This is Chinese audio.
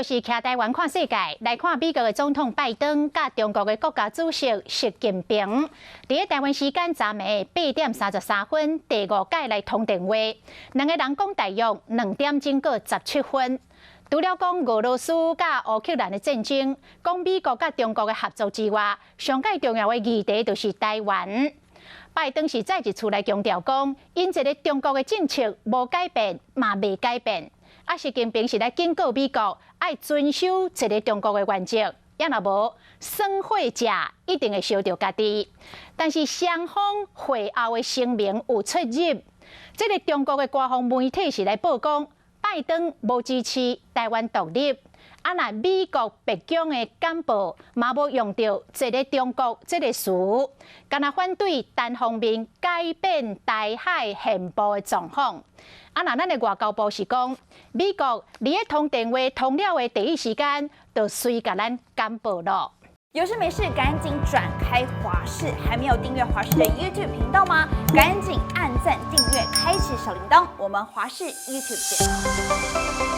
续是徛台湾看世界，来看美国的总统拜登甲中国的国家主席习近平，伫台湾时间昨暝8:33，第5届来通电话，两个人讲大约2点钟过17分。除了讲俄罗斯甲乌克兰的战争，讲美国甲中国的合作之外，上界重要的议题就是台湾。拜登是再一次来强调讲，因这个中国的政策无改变，嘛未改变。习近平是来警告美国，爱遵守一个中国的原则，也若无耍火者一定会烧着家己。但是双方会后的声明有出入，这个中国的官方媒体是来报讲，拜登无支持台湾独立。那美国白宫的干部嘛无用到“一个中国”这个词，干那反对单方面改变台海宪法的状况。那咱的外交部是讲，美国伫通电话通了的第一时间，就随甲咱干报了。有事没事赶紧转开华视，还没有订阅华视的 YouTube 频道吗？赶紧按赞、订阅、开启小铃铛，我们华视 YouTube 见。